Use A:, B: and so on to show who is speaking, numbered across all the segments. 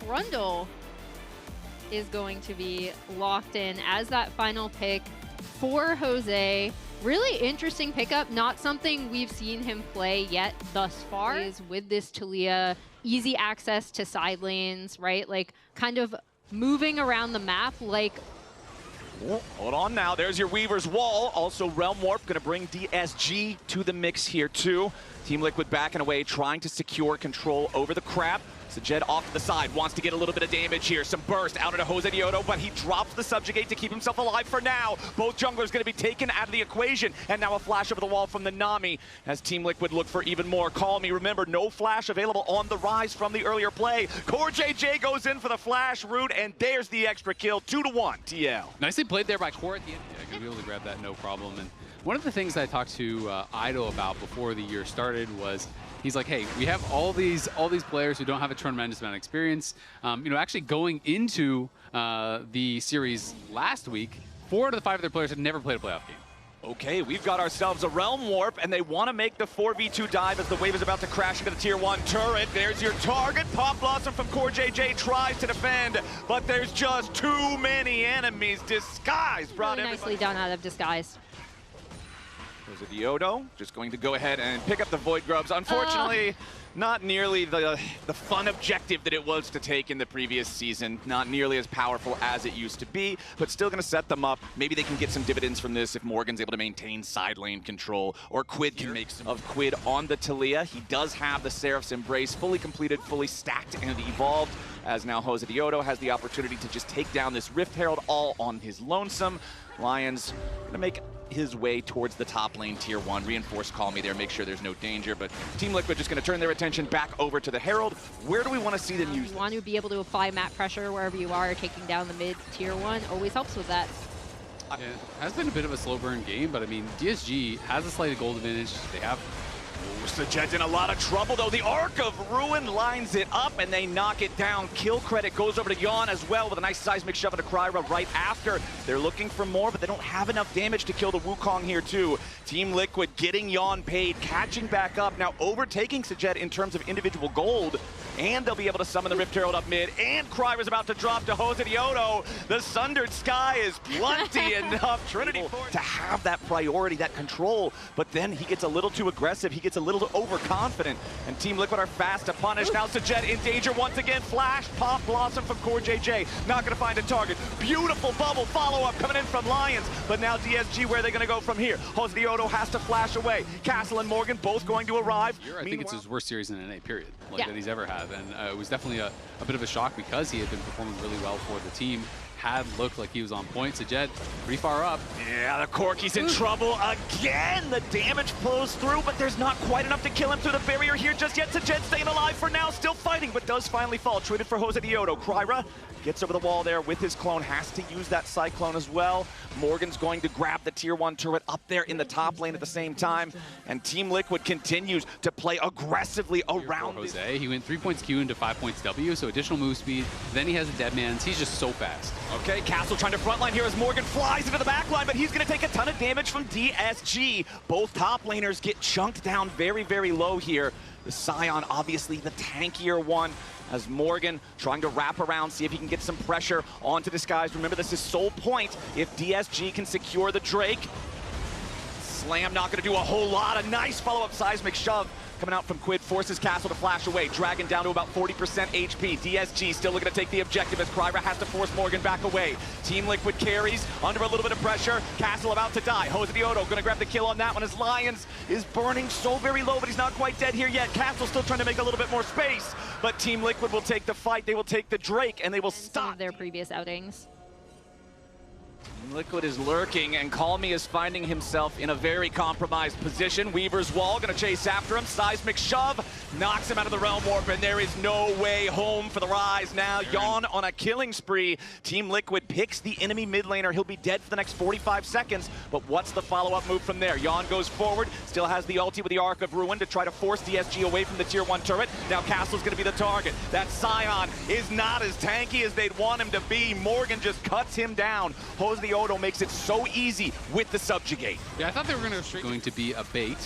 A: Grundle is going to be locked in as that final pick for Jose. Really interesting pickup, not something we've seen him play yet thus far. Is with this TLAW, easy access to side lanes, right? Like kind of moving around the map like...
B: Oh, hold on now, there's your Weaver's Wall. Also Realm Warp gonna bring DSG to the mix here too. Team Liquid backing away, trying to secure control over the crab. Sajed off to the side, wants to get a little bit of damage here. Some burst out into Jose Diodo, but he drops the subjugate to keep himself alive for now. Both junglers going to be taken out of the equation. And now a flash over the wall from the Nami as Team Liquid look for even more. Call me, remember, no flash available on the rise from the earlier play. Core JJ goes in for the flash route, and there's the extra kill, 2-1, TL.
C: Nicely played there by Core at the end. Yeah, going to be able to grab that no problem. And one of the things I talked to Idol about before the year started was, he's like, hey, we have all these players who don't have a tremendous amount of experience. You know, actually going into the series last week, 4 out of the 5 of their players had never played a playoff game.
B: Okay, we've got ourselves a Realm Warp, and they want to make the 4v2 dive as the wave is about to crash into the Tier 1 turret. There's your target. Pop Blossom from Core JJ tries to defend, but there's just too many enemies. Disguise brought
A: really nicely done out of Disguise.
B: There's a Diodo, just going to go ahead and pick up the Void Grubs. Unfortunately, not nearly the fun objective that it was to take in the previous season. Not nearly as powerful as it used to be, but still going to set them up. Maybe they can get some dividends from this if Morgan's able to maintain side lane control, or Quid can make some of Quid on the TLAW. He does have the Seraph's Embrace fully completed, fully stacked, and evolved, as now Jose Diodo has the opportunity to just take down this Rift Herald all on his lonesome. Lions going to make his way towards the top lane, Tier 1. Reinforce Call Me there, make sure there's no danger. But Team Liquid just going to turn their attention back over to the Herald. Where do we want to see them use this?
A: You want to be able to apply map pressure wherever you are, taking down the mid Tier 1. Always helps with that.
C: Yeah, it has been a bit of a slow burn game, but I mean, DSG has a slight gold advantage. They have...
B: Sajed's in a lot of trouble, though. The Arc of Ruin lines it up, and they knock it down. Kill credit goes over to Yawn as well, with a nice seismic shove into Kryra right after. They're looking for more, but they don't have enough damage to kill the Wukong here, too. Team Liquid getting Yawn paid, catching back up, now overtaking Sajed in terms of individual gold, and they'll be able to summon the Rift Herald up mid, and Kryra's about to drop to Jose Diodo. The Sundered Sky is plenty enough. Trinity to have that priority, that control, but then he gets a little too aggressive. He gets a little overconfident, and Team Liquid are fast to punish. Now Sajed in danger once again. Flash, Pop Blossom from Core JJ. Not going to find a target. Beautiful bubble follow-up coming in from Lions, but now DSG, where are they going to go from here? Jose Diodo has to flash away. Castle and Morgan both going to arrive.
C: I think it's his worst series in NA, period, that he's ever had. And it was definitely a bit of a shock because he had been performing really well for the team. Had looked like he was on point. Sajed pretty far up.
B: Yeah, the Corky's in trouble again. The damage flows through, but there's not quite enough to kill him through the barrier here just yet. Sajed staying alive for now, still fighting, but does finally fall. Traded for Jose Diodo. Kryra gets over the wall there with his clone, has to use that Cyclone as well. Morgan's going to grab the Tier 1 turret up there in the top lane at the same time, and Team Liquid continues to play aggressively around
C: Jose. He went 3 points Q into 5 points W, so additional move speed. Then he has a Deadman's. He's just so fast.
B: Okay, Castle trying to frontline here as Morgan flies into the backline, but he's going to take a ton of damage from DSG. Both top laners get chunked down very, very low here. The Scion, obviously the tankier one, as Morgan trying to wrap around, see if he can get some pressure onto Disguise. Remember, this is sole point if DSG can secure the Drake. Slam not going to do a whole lot. A nice follow-up seismic shove coming out from Quid, forces Castle to flash away. Dragon down to about 40% HP. DSG still looking to take the objective as Kryra has to force Morgan back away. Team Liquid carries under a little bit of pressure. Castle about to die. Jose Diodo going to grab the kill on that one as Lions is burning so very low, but he's not quite dead here yet. Castle still trying to make a little bit more space, but Team Liquid will take the fight. They will take the Drake, and they will stop
A: some of their previous outings.
B: Liquid is lurking, and Call Me is finding himself in a very compromised position. Weaver's Wall gonna chase after him. Seismic shove knocks him out of the Realm Warp, and there is no way home for the Rise now. Yawn on a killing spree. Team Liquid picks the enemy mid laner. He'll be dead for the next 45 seconds, but what's the follow-up move from there? Yawn goes forward, still has the ulti with the Arc of Ruin to try to force DSG away from the Tier 1 turret. Now Castle's gonna be the target. That Scion is not as tanky as they'd want him to be. Morgan just cuts him down. Jose Diodo makes it so easy with the subjugate.
C: Yeah, I thought they were going to be a bait.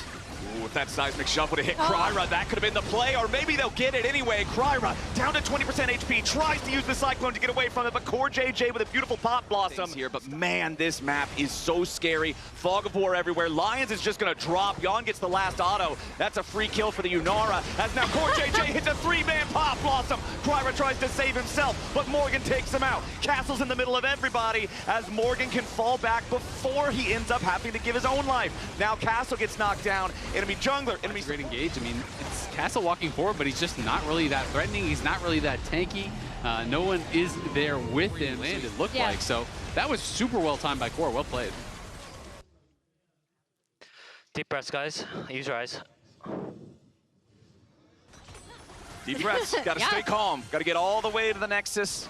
B: Ooh, if that seismic shove would have hit Kryra, that could have been the play, or maybe they'll get it anyway. Kryra down to 20% HP, tries to use the Cyclone to get away from it, but CoreJJ with a beautiful Pop Blossom here. But man, this map is so scary. Fog of War everywhere. Lions is just gonna drop. Yon gets the last auto. That's a free kill for the Unara, as now CoreJJ hits a 3-man Pop Blossom. Kryra tries to save himself, but Morgan takes him out. Castle's in the middle of everybody, as Morgan can fall back before he ends up having to give his own life. Now Castle gets knocked down. Enemy jungler, enemy
C: great engage. I mean, it's Kaza walking forward, but he's just not really that threatening. He's not really that tanky. No one is there with him, and it looked like. So that was super well timed by Core. Well played.
D: Deep breaths, guys. Use your eyes.
B: Deep breaths. Got to stay calm. Got to get all the way to the Nexus.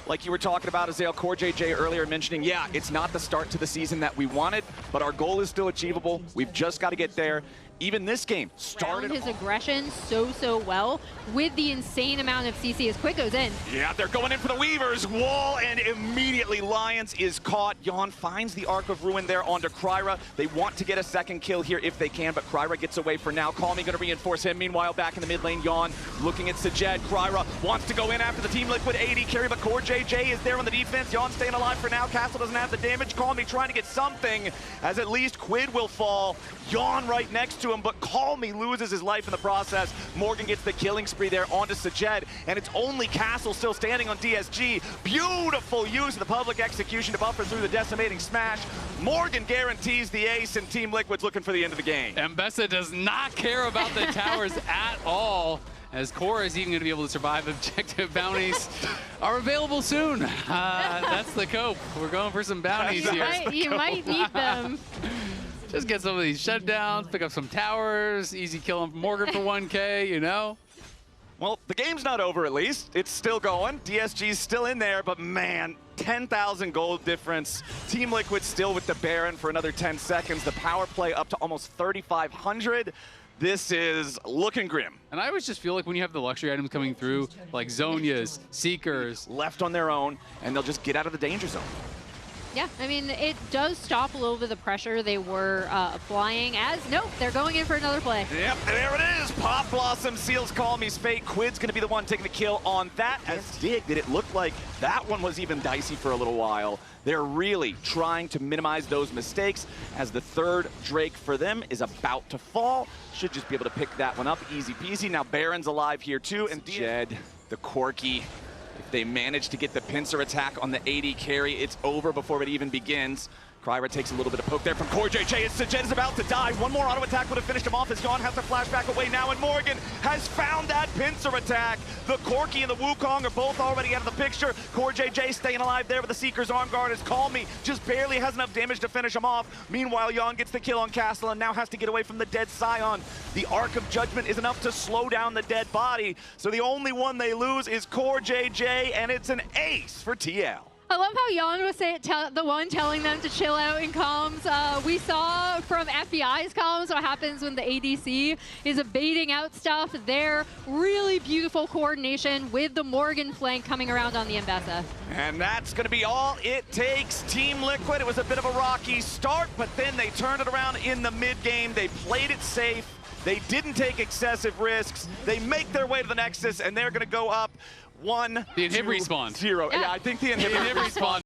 B: Like you were talking about, Azale, CoreJJ earlier mentioning, yeah, it's not the start to the season that we wanted, but our goal is still achievable. We've just got to get there. Even this game started
A: his aggression so well with the insane amount of CC as Quick goes in.
B: Yeah, they're going in for the Weavers wall, and immediately Lions is caught. Yon finds the Arc of Ruin there onto Kryra. They want to get a second kill here if they can, but Kryra gets away for now. Call Me going to reinforce him. Meanwhile, back in the mid lane, Yon looking at Sajed. Kryra wants to go in after the Team Liquid AD carry, but CoreJJ is there on the defense. Yon staying alive for now. Castle doesn't have the damage. Call Me trying to get something, as at least Quid will fall. Yon right next to him, but Call Me loses his life in the process. Morgan gets the killing spree there onto Sajed, and it's only Castle still standing on DSG. Beautiful use of the public execution to buffer through the decimating smash. Morgan guarantees the ace, and Team Liquid's looking for the end of the game.
C: Mbessa does not care about the towers at all, as Core is even going to be able to survive. Objective bounties are available soon. That's the cope. We're going for some bounties here.
A: You might need them.
C: Just get some of these shutdowns, pick up some towers, easy kill Morgan for 1K, you know?
B: Well, the game's not over at least. It's still going. DSG's still in there, but man, 10,000 gold difference. Team Liquid still with the Baron for another 10 seconds. The power play up to almost 3,500. This is looking grim.
C: And I always just feel like when you have the luxury items coming through, like Zonias, Seekers,
B: left on their own, and they'll just get out of the danger zone.
A: Yeah, I mean, it does stop a little bit of the pressure they were applying as, nope, they're going in for another play.
B: Yep, there it is. Pop Blossom seals Call Me's fate. Quid's going to be the one taking the kill on that. As Dig, did it look like that one was even dicey for a little while. They're really trying to minimize those mistakes, as the third Drake for them is about to fall. Should just be able to pick that one up. Easy peasy. Now Baron's alive here too, and Jed, the Corky. If they manage to get the pincer attack on the AD carry, it's over before it even begins. Kryra takes a little bit of poke there from CoreJJ. Sajed is about to die. One more auto attack would have finished him off, as Yon has to flash back away now, and Morgan has found that pincer attack. The Corky and the Wukong are both already out of the picture. CoreJJ staying alive there with the Seeker's arm guard, as Call Me just barely has enough damage to finish him off. Meanwhile, Yon gets the kill on Castle and now has to get away from the dead Scion. The Arc of Judgment is enough to slow down the dead body, so the only one they lose is CoreJJ, and it's an ace for TL.
A: I love how Jan was the one telling them to chill out in comms. We saw from FBI's comms what happens when the ADC is baiting out stuff. Their really beautiful coordination with the Morgan flank coming around on the Mbessa.
B: And that's going to be all it takes. Team Liquid, it was a bit of a rocky start, but then they turned it around in the mid-game. They played it safe. They didn't take excessive risks. They make their way to the Nexus, and they're going to go up 1-0.
C: The inhib respawn.
B: Yeah, I think the inhib respawn.